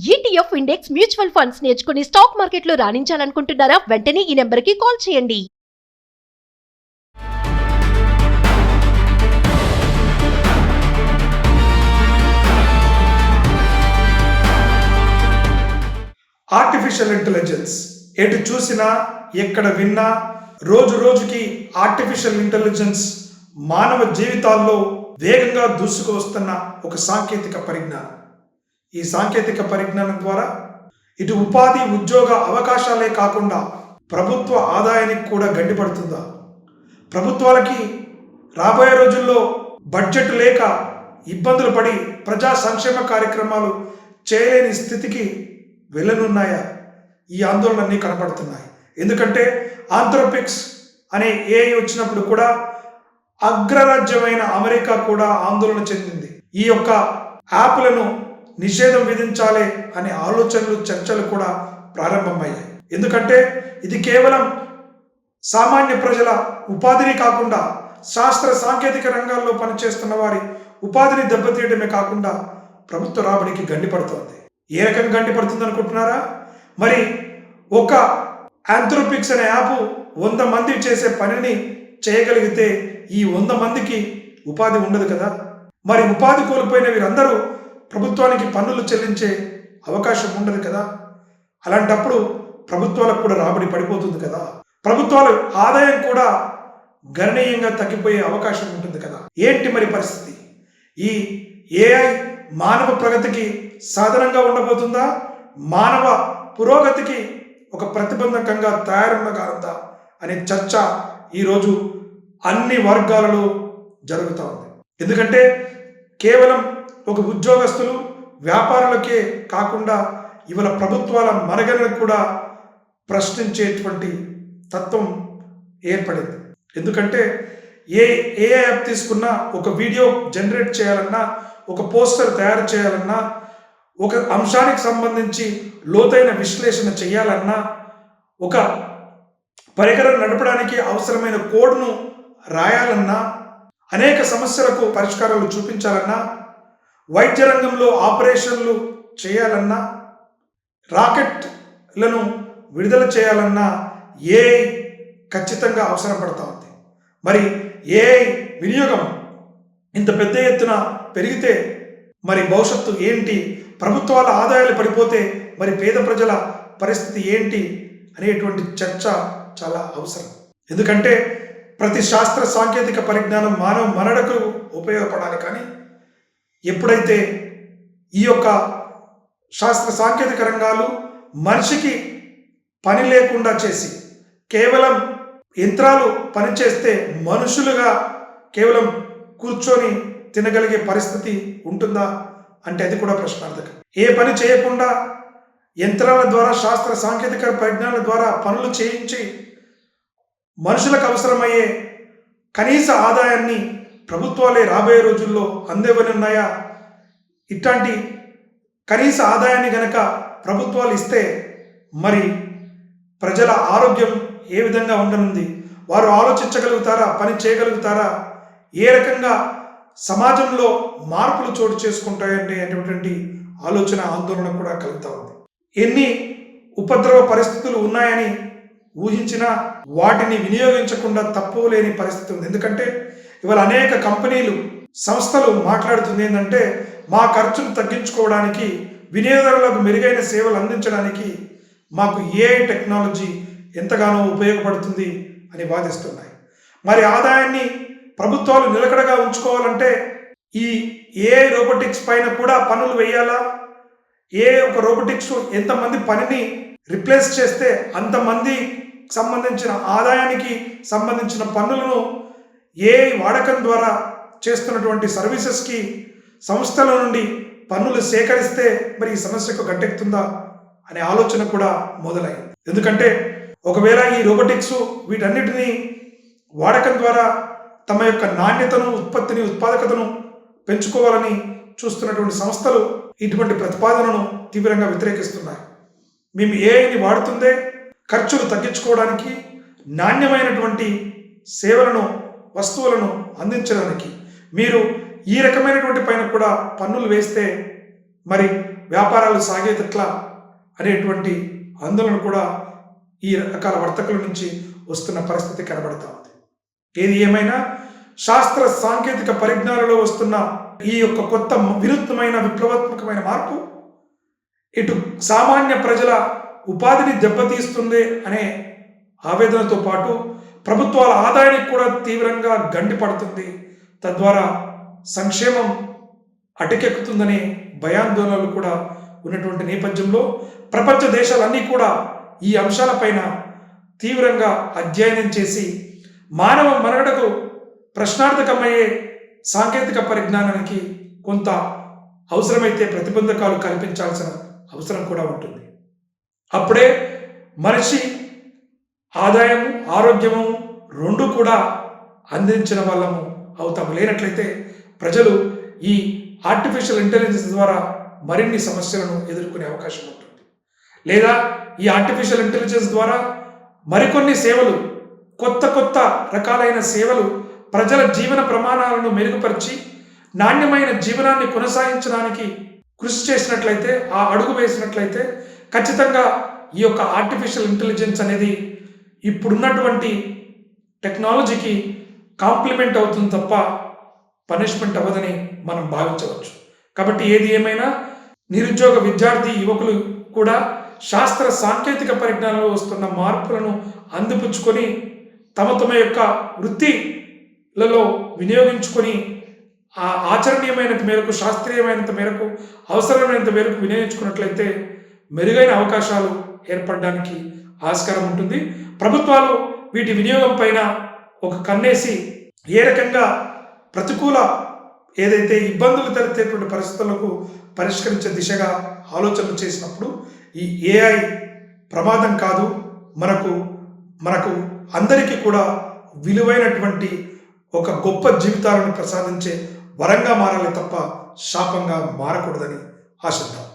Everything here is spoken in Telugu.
ETF ఇండెక్స్ మ్యూచువల్ ఫండ్స్ నేర్చుకుని స్టాక్ మార్కెట్లో రాణించాలనుకుంటున్నారా? వెంటనే ఈ నెంబర్కి కాల్ చేయండి. ఆర్టిఫిషియల్ ఇంటెలిజెన్స్ ఎటు చూసినా ఎక్కడ విన్నా రోజు రోజుకి ఆర్టిఫిషియల్ ఇంటెలిజెన్స్ మానవ జీవితాల్లో వేగంగా దూసుకు వస్తున్న ఒక సాంకేతిక పరిజ్ఞానం. ఈ సాంకేతిక పరిజ్ఞానం ద్వారా ఇటు ఉపాధి ఉద్యోగ అవకాశాలే కాకుండా ప్రభుత్వ ఆదాయానికి కూడా గండిపడుతుందా? ప్రభుత్వాలకి రాబోయే రోజుల్లో బడ్జెట్ లేక ఇబ్బందులు పడి ప్రజా సంక్షేమ కార్యక్రమాలు చేయలేని స్థితికి వెళ్ళనున్నాయా? ఈ ఆందోళనన్నీ కనపడుతున్నాయి. ఎందుకంటే ఆంథ్రోపిక్స్ అనే ఏఐ వచ్చినప్పుడు కూడా అగ్రరాజ్యమైన అమెరికా కూడా ఆందోళన చెందింది. ఈ యొక్క యాప్లను నిషేధం విధించాలి అనే ఆలోచనలు చర్చలు కూడా ప్రారంభమయ్యాయి. ఎందుకంటే ఇది కేవలం సామాన్య ప్రజల ఉపాధిని కాకుండా శాస్త్ర సాంకేతిక రంగాల్లో పనిచేస్తున్న వారి ఉపాధిని దెబ్బతీయడమే కాకుండా ప్రభుత్వ రాబడికి గండిపడుతోంది. ఏ రకంగా గండిపడుతుంది అనుకుంటున్నారా? మరి ఒక ఆంథ్రోపిక్స్ అనే యాప్ 100 మంది చేసే పనిని చేయగలిగితే ఈ 100 మందికి ఉపాధి ఉండదు కదా. మరి ఉపాధి కోల్పోయిన వీరందరూ ప్రభుత్వానికి పన్నులు చెల్లించే అవకాశం ఉండదు కదా. అలాంటప్పుడు ప్రభుత్వాలకు కూడా రాబడి పడిపోతుంది కదా. ప్రభుత్వాల ఆదాయం కూడా గణనీయంగా తగ్గిపోయే అవకాశం ఉంటుంది కదా. ఏంటి మరి పరిస్థితి? ఈ ఏఐ మానవ ప్రగతికి సాధనంగా ఉండబోతుందా? మానవ పురోగతికి ఒక ప్రతిబంధకంగా తయారున్నగారుందా అనే చర్చ ఈరోజు అన్ని వర్గాలలో జరుగుతూ ఉంది. ఎందుకంటే కేవలం ఒక ఉద్యోగస్తులు వ్యాపారులకే కాకుండా ఇవాళ ప్రభుత్వాల మరగలను కూడా ప్రశ్నించేటువంటి తత్వం ఏర్పడింది. ఎందుకంటే ఏ యాప్ తీసుకున్నా ఒక వీడియో జనరేట్ చేయాలన్నా, ఒక పోస్టర్ తయారు చేయాలన్నా, ఒక అంశానికి సంబంధించి లోతైన విశ్లేషణ చేయాలన్నా, ఒక పరికరం నడపడానికి అవసరమైన కోడ్ను రాయాలన్నా, అనేక సమస్యలకు పరిష్కారాలు చూపించాలన్నా, వైద్య రంగంలో ఆపరేషన్లు చేయాలన్నా, రాకెట్లను విడుదల చేయాలన్నా ఏఐ ఖచ్చితంగా అవసరం పడతా ఉంది. మరి ఏఐ వినియోగం ఇంత పెద్ద ఎత్తున పెరిగితే మరి భవిష్యత్తు ఏంటి? ప్రభుత్వాల ఆదాయాలు పడిపోతే మరి పేద ప్రజల పరిస్థితి ఏంటి అనేటువంటి చర్చ చాలా అవసరం. ఎందుకంటే ప్రతి శాస్త్ర సాంకేతిక పరిజ్ఞానం మానవ మనుగడకు ఉపయోగపడాలి. కానీ ఎప్పుడైతే ఈ యొక్క శాస్త్ర సాంకేతిక రంగాలు మనిషికి పని లేకుండా చేసి కేవలం యంత్రాలు పనిచేస్తే మనుషులుగా కేవలం కూర్చొని తినగలిగే పరిస్థితి ఉంటుందా అంటే అది కూడా ప్రశ్నార్థకం. ఏ పని చేయకుండా యంత్రాల ద్వారా శాస్త్ర సాంకేతిక పరిజ్ఞానాల ద్వారా పనులు చేయించి మనుషులకు అవసరమయ్యే కనీస ఆదాయాన్ని ప్రభుత్వాలే రాబోయే రోజుల్లో అందేవనున్నాయా? ఇట్లాంటి కనీస ఆదాయాన్ని గనక ప్రభుత్వాలు ఇస్తే మరి ప్రజల ఆరోగ్యం ఏ విధంగా ఉండనుంది? వారు ఆలోచించగలుగుతారా? పని చేయగలుగుతారా? ఏ రకంగా సమాజంలో మార్పులు చోటు చేసుకుంటాయండి అనేటువంటి ఆలోచన ఆందోళన కూడా కలుగుతూ ఉంది. ఎన్ని ఉపద్రవ పరిస్థితులు ఉన్నాయని ఊహించినా వాటిని వినియోగించకుండా తప్పులేని పరిస్థితి ఉంది. ఎందుకంటే ఇవాళ అనేక కంపెనీలు సంస్థలు మాట్లాడుతుంది ఏంటంటే మా ఖర్చును తగ్గించుకోవడానికి, వినియోగదారులకు మెరుగైన సేవలు అందించడానికి మాకు ఏఐ టెక్నాలజీ ఎంతగానో ఉపయోగపడుతుంది అని వాదిస్తున్నాయి. మరి ఆదాయాన్ని ప్రభుత్వాలు నిలకడగా ఉంచుకోవాలంటే ఈ ఏఐ రోబోటిక్స్ పైన కూడా పన్నులు వేయాలా? ఒక రోబోటిక్స్ ఎంతమంది పనిని రిప్లేస్ చేస్తే అంతమంది సంబంధించిన ఆదాయానికి సంబంధించిన పన్నులను ఏఐ వాడకం ద్వారా చేస్తున్నటువంటి సర్వీసెస్కి సంస్థల నుండి పన్నులు సేకరిస్తే మరి ఈ సమస్యకు గట్టెక్కుతుందా అనే ఆలోచన కూడా మొదలైంది. ఎందుకంటే ఒకవేళ ఈ రోబోటిక్స్ వీటన్నిటినీ వాడకం ద్వారా తమ యొక్క నాణ్యతను, ఉత్పత్తిని, ఉత్పాదకతను పెంచుకోవాలని చూస్తున్నటువంటి సంస్థలు ఇటువంటి ప్రతిపాదనను తీవ్రంగా వ్యతిరేకిస్తున్నాయి. మేము ఏఐని వాడుతుందే ఖర్చులు తగ్గించుకోవడానికి, నాణ్యమైనటువంటి సేవలను, వస్తువులను అందించడానికి. మీరు ఈ రకమైనటువంటి పైన కూడా పన్నులు వేస్తే మరి వ్యాపారాలు సాగేటట్లా అనేటువంటి ఆందోళన కూడా ఈ రకాల వర్తకుల నుంచి వస్తున్న పరిస్థితి కనబడతా ఉంది. ఏది ఏమైనా శాస్త్ర సాంకేతిక పరిజ్ఞానంలో వస్తున్న ఈ యొక్క కొత్త వినూత్నమైన విప్లవాత్మకమైన మార్పు ఇటు సామాన్య ప్రజల ఉపాధిని దెబ్బతీస్తుంది అనే ఆవేదనతో పాటు ప్రభుత్వాల ఆదాయానికి కూడా తీవ్రంగా గండి పడుతుంది, తద్వారా సంక్షేమం అటకెక్కుతుందనే భయాందోళనలు కూడా ఉన్నటువంటి నేపథ్యంలో ప్రపంచ దేశాలన్నీ కూడా ఈ అంశాలపైన తీవ్రంగా అధ్యయనం చేసి మానవ మనుగడకు ప్రశ్నార్థకమయ్యే సాంకేతిక పరిజ్ఞానానికి కొంత అవసరమైతే ప్రతిబంధకాలు కల్పించాల్సిన అవసరం కూడా ఉంటుంది. అప్పుడే మనిషి ఆదాయము ఆరోగ్యము రెండు కూడా అందించిన వాళ్ళము అవుతాము. లేనట్లయితే ప్రజలు ఈ ఆర్టిఫిషియల్ ఇంటెలిజెన్స్ ద్వారా మరిన్ని సమస్యలను ఎదుర్కొనే అవకాశం ఉంటుంది. లేదా ఈ ఆర్టిఫిషియల్ ఇంటెలిజెన్స్ ద్వారా మరికొన్ని సేవలు, కొత్త కొత్త రకాలైన సేవలు ప్రజల జీవన ప్రమాణాలను మెరుగుపరిచి నాణ్యమైన జీవనాన్ని కొనసాగించడానికి కృషి చేసినట్లయితే, ఆ అడుగు వేసినట్లయితే ఖచ్చితంగా ఈ యొక్క ఆర్టిఫిషియల్ ఇంటెలిజెన్స్ అనేది ఇప్పుడున్నటువంటి టెక్నాలజీకి కాంప్లిమెంట్ అవుతుంది తప్ప పనిష్మెంట్ అవ్వదని మనం భావించవచ్చు. కాబట్టి ఏది ఏమైనా నిరుద్యోగ విద్యార్థి యువకులు కూడా శాస్త్ర సాంకేతిక పరిజ్ఞానంలో వస్తున్న మార్పులను అందిపుచ్చుకొని తమ యొక్క వృత్తిలలో వినియోగించుకొని ఆ ఆచరణీయమైనంత మేరకు, శాస్త్రీయమైనంత మేరకు, అవసరమైనంత మేరకు వినియోగించుకున్నట్లయితే మెరుగైన అవకాశాలు ఏర్పడడానికి ఆస్కారం ఉంటుంది. ప్రభుత్వాలు వీటి వినియోగం పైన ఒక కన్నేసి ఏ రకంగా ప్రతికూల ఏదైతే ఇబ్బందులు తలెత్తేటువంటి పరిస్థితులకు పరిష్కరించే దిశగా ఆలోచనలు చేసినప్పుడు ఈ ఏఐ ప్రమాదం కాదు, మనకు అందరికీ కూడా విలువైనటువంటి ఒక గొప్ప జీవితాలను ప్రసాదించే వరంగా మారాలి తప్ప శాపంగా మారకూడదని ఆశిద్దాం.